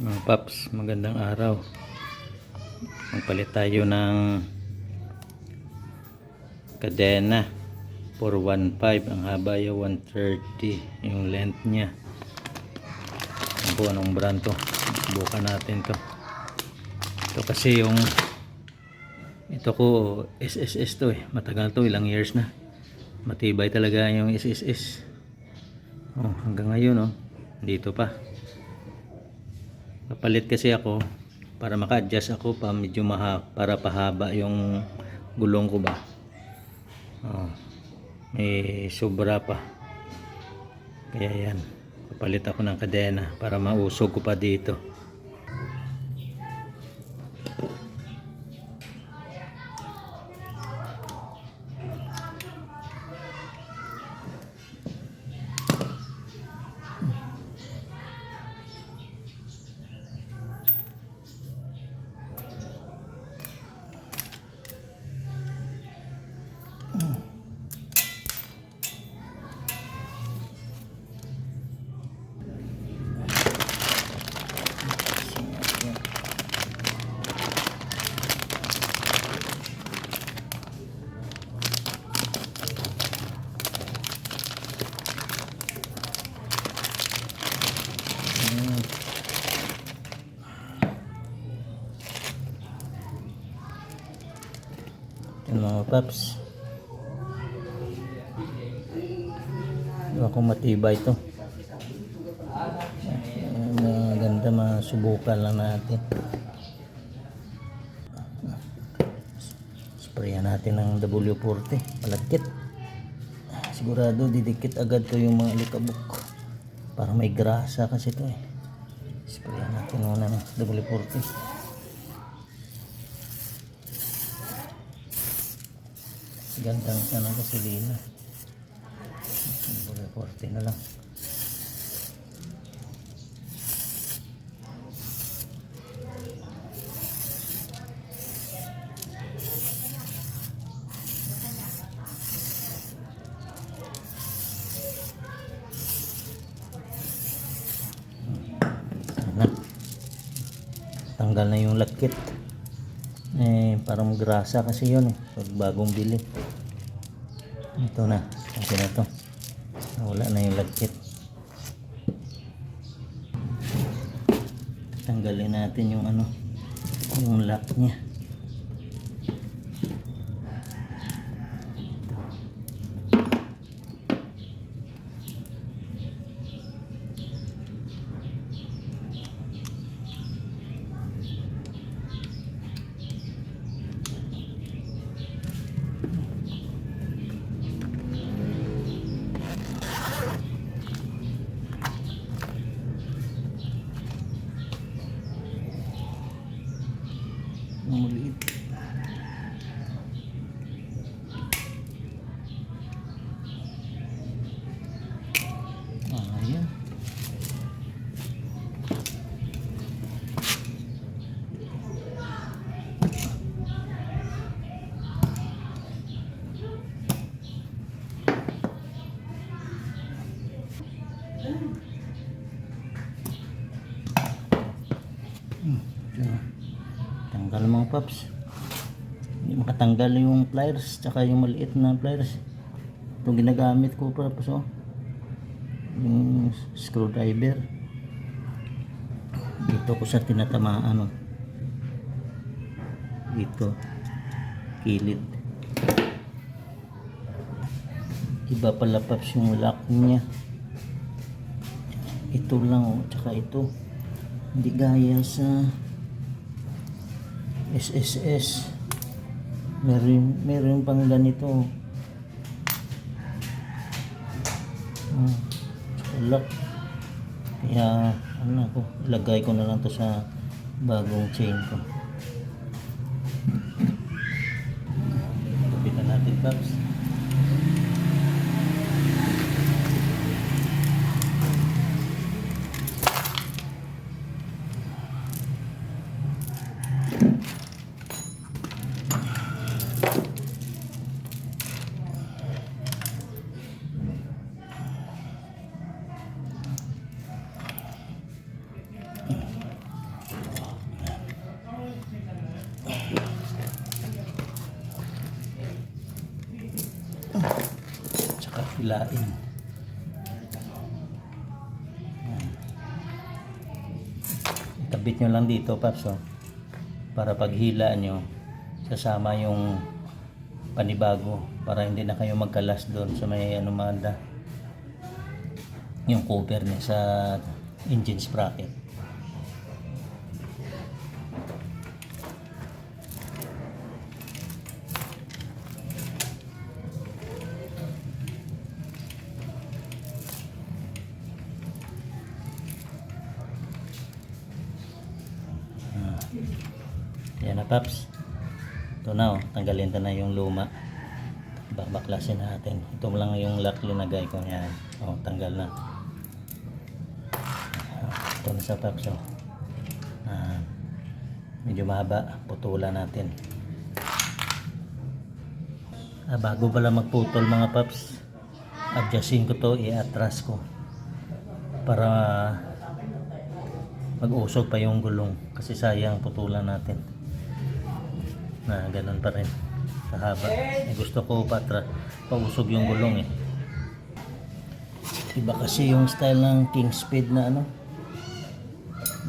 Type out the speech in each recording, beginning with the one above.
Mga paps, magandang araw. Magpalit tayo ng kadena for 1.5. Ang haba ay 130 yung length nya. Ano po, anong brand to? Subukan natin to. Ito kasi yung ito ko SSS to eh. Matagal to, ilang years na. Matibay talaga yung SSS. Oh, hanggang ngayon oh. Dito pa. Papalit kasi ako para maka-adjust ako pa medyo para pahaba yung gulong ko ba. Oh, may sobra pa. Kaya yan. Papalit ako ng kadena para mausog ko pa dito. Yung mga paps, kung matibay ito, maganda, masubukan lang natin. Sprayan natin ng W40 palagkit, sigurado didikit agad to yung mga alikabok, para may grasa kasi ito eh. Sprayan natin muna ng W40. Gandang siya ng gasolina. 40 na lang. Sana tanggal na yung lakit eh, parang grasa kasi yun eh, pag bagong bili. Ito na, okay na to, wala na yung lagkit. Tanggalin natin yung ano, yung lock nya. Maliit. Ayan. Tanggal mga paps, hindi makatanggal yung pliers tsaka yung maliit na pliers. Itong ginagamit ko para po, so yung screwdriver dito ko sa tinatamaan, oh. Dito kilid, iba pala paps yung lock niya. Ito lang oh, tsaka ito hindi gaya sa SSS. Meron pang ganito. Lock. Kaya ano ko, ilagay ko na lang to sa bagong chain ko. Kapitan natin paps. hilain. Itabit nyo lang dito, Paps, oh, para paghila nyo sasama yung panibago para hindi na kayo magkalas doon sa may anumada yung cover niya sa engine sprocket. Yan na, Paps. Ito na, oh, tanggalin na yung luma. Baklasin natin. Ito lang yung lock linagay ko. Yan. Oh, tanggal na. Ito na sa, Paps, oh. Medyo mahaba. Putulan natin. Bago pala magputol, mga Paps, adjustin ko to, i-atras ko para mag-usog pa yung gulong kasi sayang putulan natin na ganun pa rin kahaba. Gusto ko pausog yung gulong, iba kasi yung style ng King Speed na ano,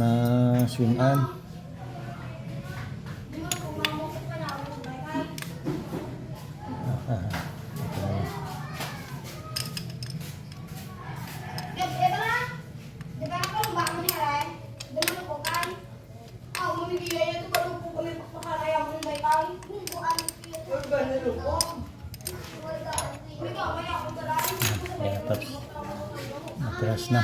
na swing arm. Ayan, Paps, matras na.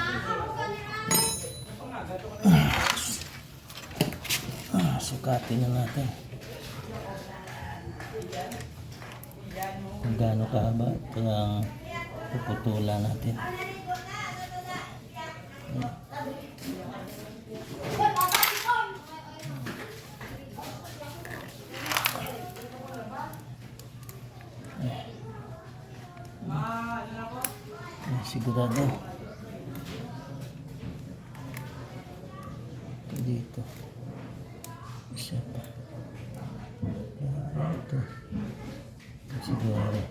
Sukatin na natin kung gaano kahaba ito ang puputulan natin. Sigurado ito dito, isa pa ito siguro.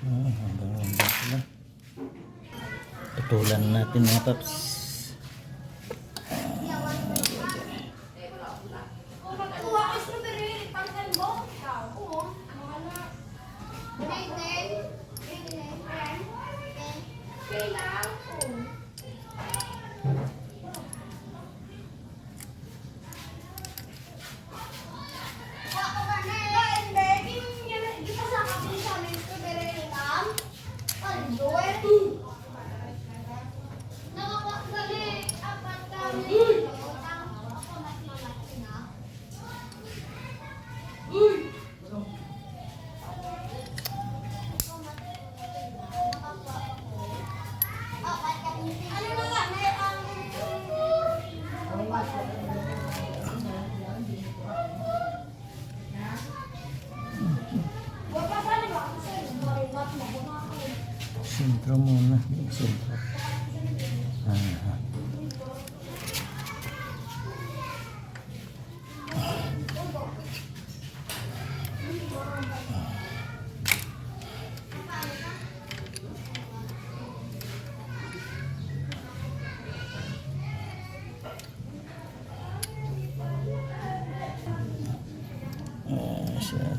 Hanggang dito lang putulan natin, mga Paps. Sentro muna, sentro.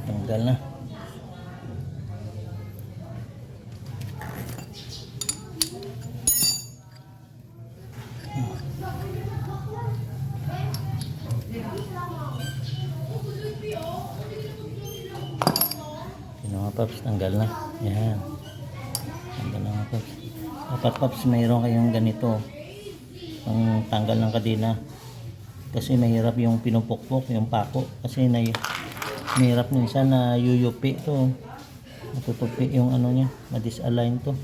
Tanggal na. Mga Paps, tanggal na. Yan. Tanggal na, mga Paps. Dapat, Paps, mayroon kayong ganito ang tanggal ng kadena kasi mahirap yung pinupukpok, yung pako kasi mahirap minsan na yuyupi to, matutupi yung ano niya, ma-disalign to.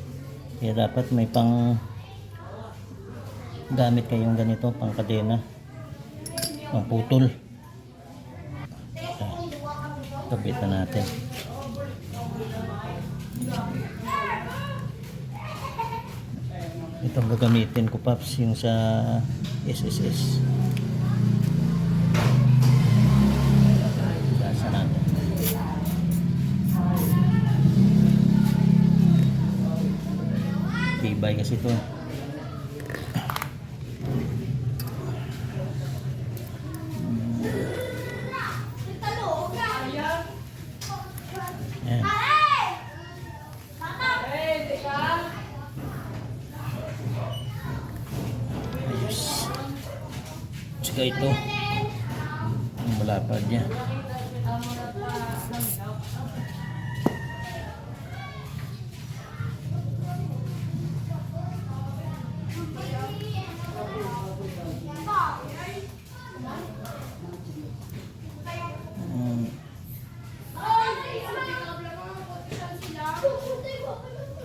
Kaya dapat may pang gamit kayong ganito, pang kadena, pang putol. Kabit na natin. Itong gagamitin ko, Paps, yung sa SSS. Gasa natin. Tibay kasi ito. Ayan. Ayos. Saka ito. Ang malapad niya.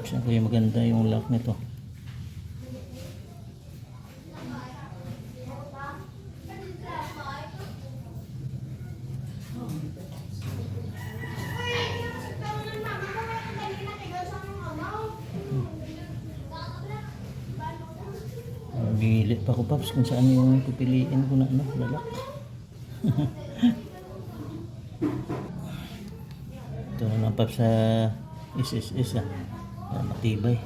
Saan kaya maganda yung lock nito? Bilit pa ko, Paps, kung saan yung pipiliin ko na ano, lalak. Ito naman, Paps, sa SSS matibay.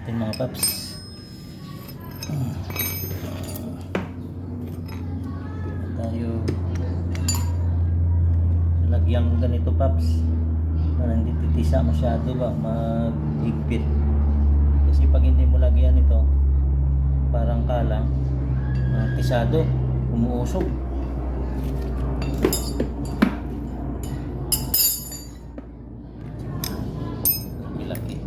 Mga Paps, tayo lagyan ganito, Paps, para hindi titisa masyado ba maghigpit, kasi pag hindi mo lagyan ito parang kalang tisado, umuusog. Laki.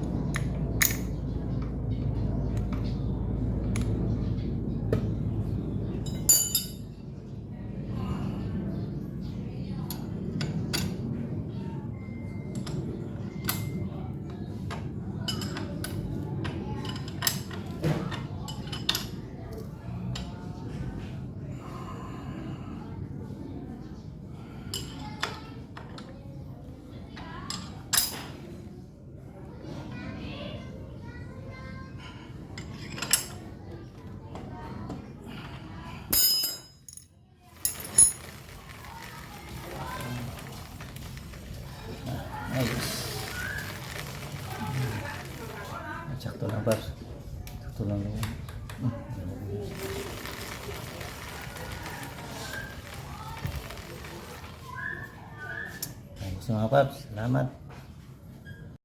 Ayos. Sakto lang, Paps. Sakto lang yun. Ayos mga Paps. Salamat.